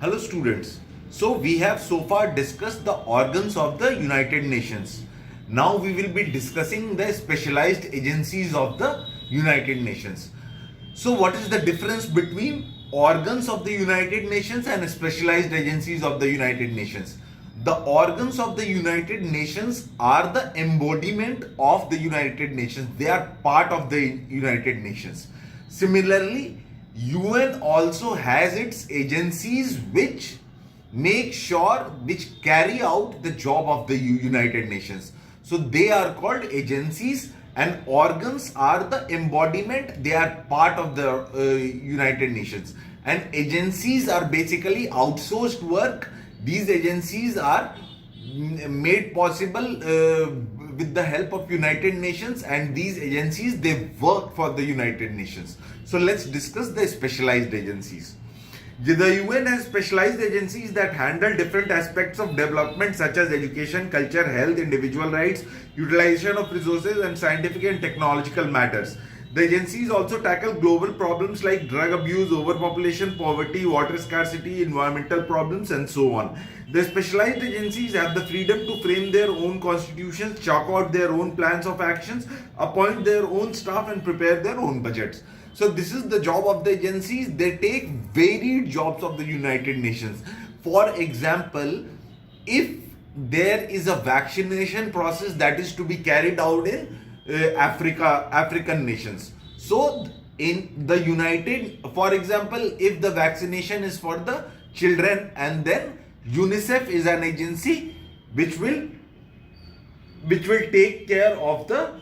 Hello students. So we have so far discussed the organs of the United Nations. Now we will be discussing the specialized agencies of the United Nations. So what is the difference between organs of the United Nations and specialized agencies of the United Nations? The organs of the United Nations are the embodiment of the United Nations. They are part of the United Nations. Similarly, UN also has its agencies which which carry out the job of the United Nations. So they are called agencies, and organs are the embodiment. They are part of the United Nations, and agencies are basically outsourced work. These agencies are made possible with the help of United Nations, and these agencies, they work for the United Nations. So let's discuss the specialized agencies. The UN has specialized agencies that handle different aspects of development such as education, culture, health, individual rights, utilization of resources, and scientific and technological matters. The agencies also tackle global problems like drug abuse, overpopulation, poverty, water scarcity, environmental problems, and so on. The specialized agencies have the freedom to frame their own constitutions, chalk out their own plans of actions, appoint their own staff, and prepare their own budgets. So this is the job of the agencies. They take varied jobs of the United Nations. For example, if there is a vaccination process that is to be carried out in African nations. So in the for example, if the vaccination is for the children, and then UNICEF is an agency which will take care of the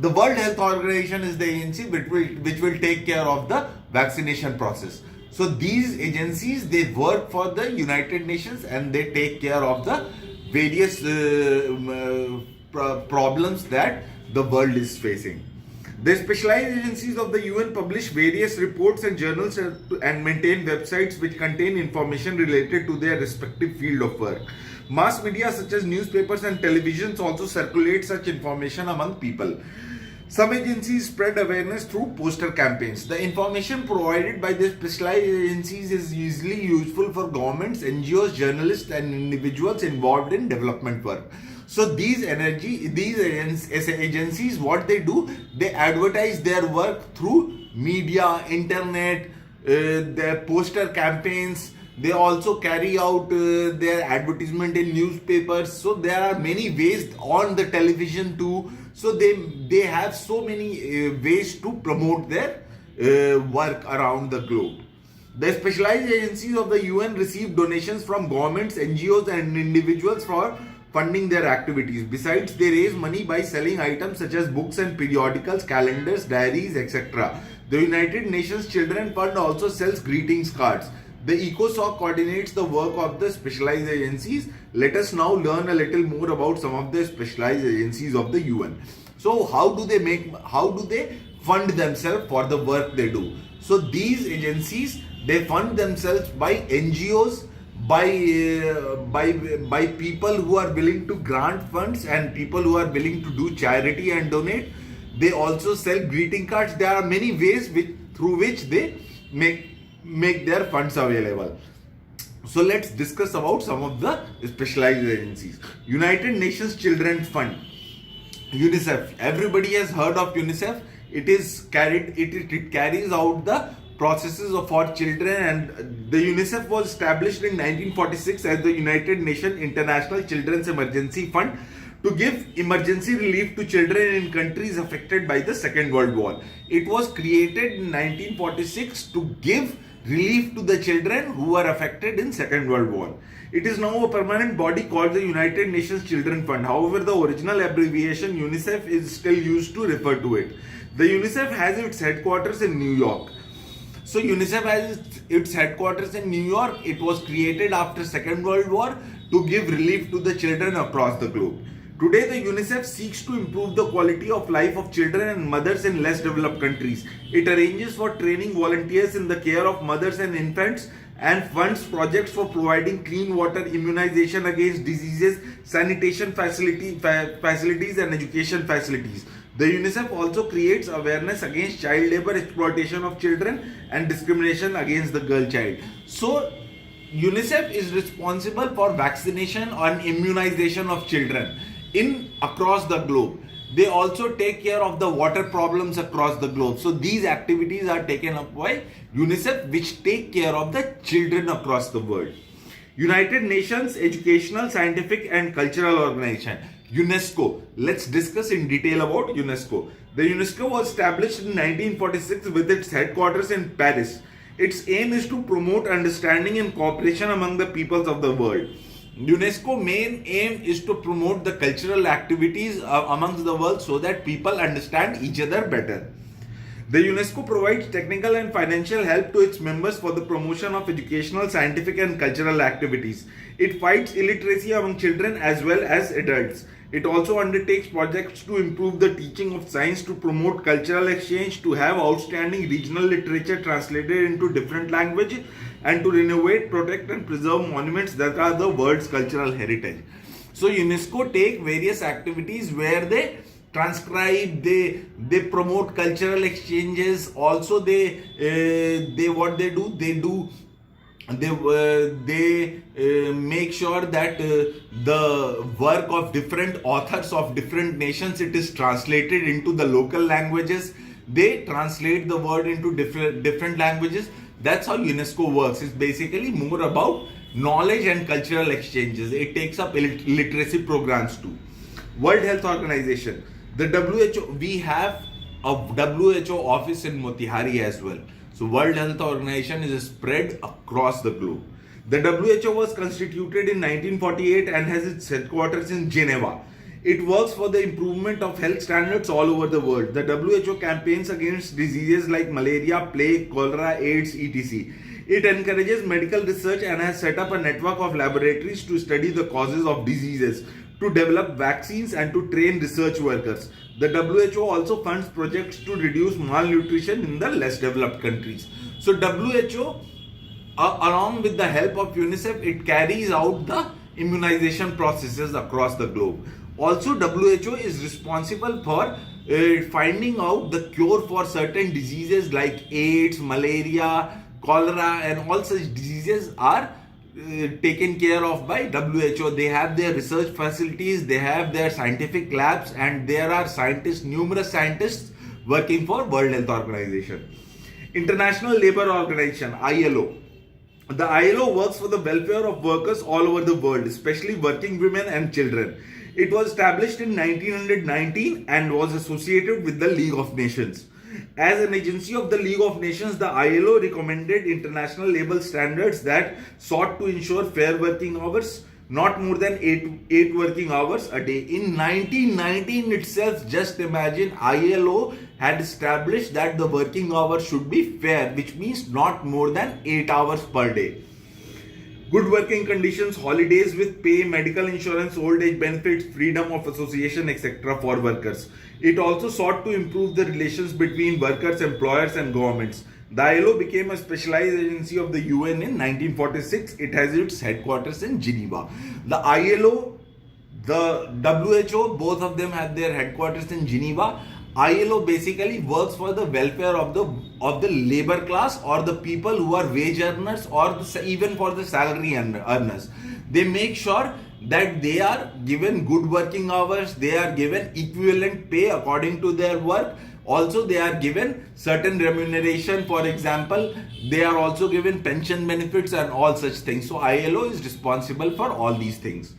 World Health Organization is the agency which will take care of the vaccination process. So these agencies, they work for the United Nations, and they take care of the various problems that the world is facing. The specialized agencies of the UN publish various reports and journals and maintain websites which contain information related to their respective field of work. Mass media such as newspapers and televisions also circulate such information among people. Some agencies spread awareness through poster campaigns. The information provided by the specialized agencies is usually useful for governments, NGOs, journalists, and individuals involved in development work. So these agencies, what they do, they advertise their work through media, internet, their poster campaigns. They also carry out their advertisement in newspapers. So there are many ways on the television too. So they have so many ways to promote their work around the globe. The specialized agencies of the UN receive donations from governments, NGOs, and individuals for funding their activities. Besides, they raise money by selling items such as books and periodicals, calendars, diaries, etc. The United Nations Children Fund also sells greetings cards. The ECOSOC coordinates the work of the specialized agencies. Let us now learn a little more about some of the specialized agencies of the UN. So how do they fund themselves for the work they do? So these agencies, they fund themselves by NGOs, by people who are willing to grant funds, and people who are willing to do charity and donate. They also sell greeting cards. There are many ways through which they make their funds available. So let's discuss about some of the specialized agencies. United Nations Children Fund, UNICEF. Everybody has heard of UNICEF. It carries out the processes for children, and the UNICEF was established in 1946 as the United Nations International Children's Emergency Fund to give emergency relief to children in countries affected by the Second World War. It was created in 1946 to give relief to the children who were affected in Second World War. It is now a permanent body called the United Nations Children Fund. However, the original abbreviation UNICEF is still used to refer to it. The UNICEF has its headquarters in New York. So UNICEF has its headquarters in New York. It was created after Second World War to give relief to the children across the globe. Today, the UNICEF seeks to improve the quality of life of children and mothers in less developed countries. It arranges for training volunteers in the care of mothers and infants, and funds projects for providing clean water, immunization against diseases, sanitation facilities, and education facilities. The UNICEF also creates awareness against child labor, exploitation of children, and discrimination against the girl child. So UNICEF is responsible for vaccination and immunization of children in across the globe. They also take care of the water problems across the globe. So these activities are taken up by UNICEF, which take care of the children across the world. United Nations Educational, Scientific and Cultural Organization, UNESCO. Let's discuss in detail about UNESCO. The UNESCO was established in 1946 with its headquarters in Paris. Its aim is to promote understanding and cooperation among the peoples of the world. UNESCO main aim is to promote the cultural activities amongst the world so that people understand each other better. The UNESCO provides technical and financial help to its members for the promotion of educational, scientific and cultural activities. It fights illiteracy among children as well as adults. It also undertakes projects to improve the teaching of science, to promote cultural exchange, to have outstanding regional literature translated into different languages, and to renovate, protect and preserve monuments that are the world's cultural heritage. So UNESCO take various activities where they transcribe, they promote cultural exchanges. Also they what they do, they make sure that the work of different authors of different nations, it is translated into the local languages. They translate the word into different languages. That's how UNESCO works. It's basically more about knowledge and cultural exchanges. It takes up literacy programs too. World Health Organization, the WHO, we have a WHO office in Motihari as well. So World Health Organization is spread across the globe. The WHO was constituted in 1948 and has its headquarters in Geneva. It works for the improvement of health standards all over the world. The WHO campaigns against diseases like malaria, plague, cholera, AIDS, etc. It encourages medical research and has set up a network of laboratories to study the causes of diseases, to develop vaccines and to train research workers. The WHO also funds projects to reduce malnutrition in the less developed countries. So WHO, along with the help of UNICEF, it carries out the immunization processes across the globe. Also, WHO is responsible for finding out the cure for certain diseases like AIDS, malaria, cholera, and all such diseases are taken care of by WHO. They have their research facilities, they have their scientific labs, and there are scientists, numerous scientists working for World Health Organization. International Labour Organization, ILO. The ILO works for the welfare of workers all over the world, especially working women and children. It was established in 1919 and was associated with the League of Nations. As an agency of the League of Nations, the ILO recommended international labor standards that sought to ensure fair working hours, not more than 8 working hours a day. In 1919 itself, just imagine, ILO had established that the working hours should be fair, which means not more than 8 hours per day. Good working conditions, holidays with pay, medical insurance, old age benefits, freedom of association, etc. for workers. It also sought to improve the relations between workers, employers and governments. The ILO became a specialized agency of the UN in 1946. It has its headquarters in Geneva. The ILO, the WHO, both of them have their headquarters in Geneva. ILO basically works for the welfare of the labor class, or the people who are wage earners, or even for the salary earners. They make sure that they are given good working hours, they are given equivalent pay according to their work. Also, they are given certain remuneration. For example, they are also given pension benefits and all such things. So ILO is responsible for all these things.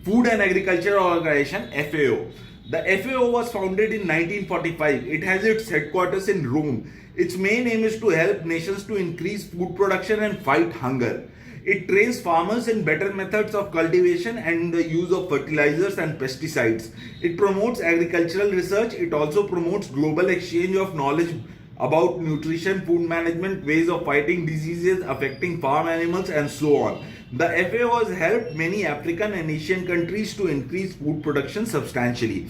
Food and Agriculture Organization, FAO. The FAO was founded in 1945. It has its headquarters in Rome. Its main aim is to help nations to increase food production and fight hunger. It trains farmers in better methods of cultivation and the use of fertilizers and pesticides. It promotes agricultural research. It also promotes global exchange of knowledge about nutrition, food management, ways of fighting diseases affecting farm animals, and so on. The FAO has helped many African and Asian countries to increase food production substantially.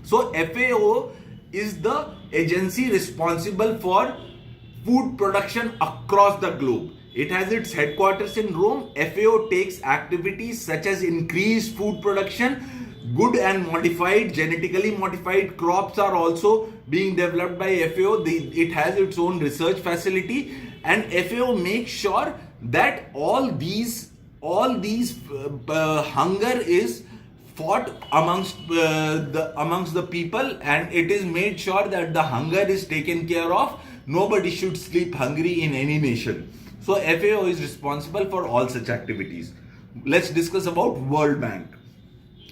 So FAO is the agency responsible for food production across the globe. It has its headquarters in Rome. FAO takes activities such as increased food production, good and modified, genetically modified crops are also being developed by FAO. It has its own research facility, and FAO makes sure that all these hunger is fought amongst the people, and it is made sure that the hunger is taken care of. Nobody should sleep hungry in any nation. So FAO is responsible for all such activities. Let's discuss about World Bank.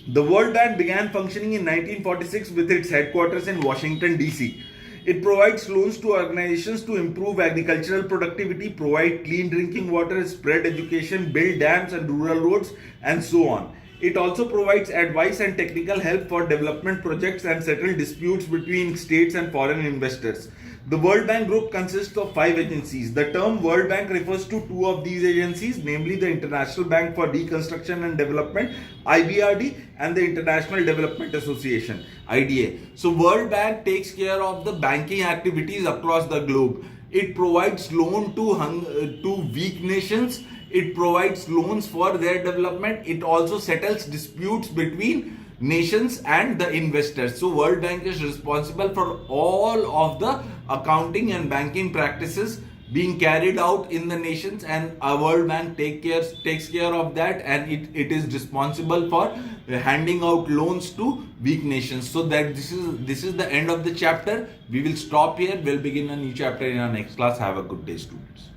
The World Bank began functioning in 1946 with its headquarters in Washington, D.C. It provides loans to organizations to improve agricultural productivity, provide clean drinking water, spread education, build dams and rural roads, and so on. It also provides advice and technical help for development projects and settle disputes between states and foreign investors. The World Bank Group consists of 5 agencies. The term World Bank refers to 2 of these agencies, namely the International Bank for Reconstruction and Development, IBRD, and the International Development Association, IDA. So World Bank takes care of the banking activities across the globe. It provides loan to weak nations. It provides loans for their development. It also settles disputes between nations and the investors. So World Bank is responsible for all of the accounting and banking practices being carried out in the nations, and our World Bank takes care of that, and it is responsible for handing out loans to weak nations. So that this is the end of the chapter. We will stop here. We'll begin a new chapter in our next class. Have a good day, students.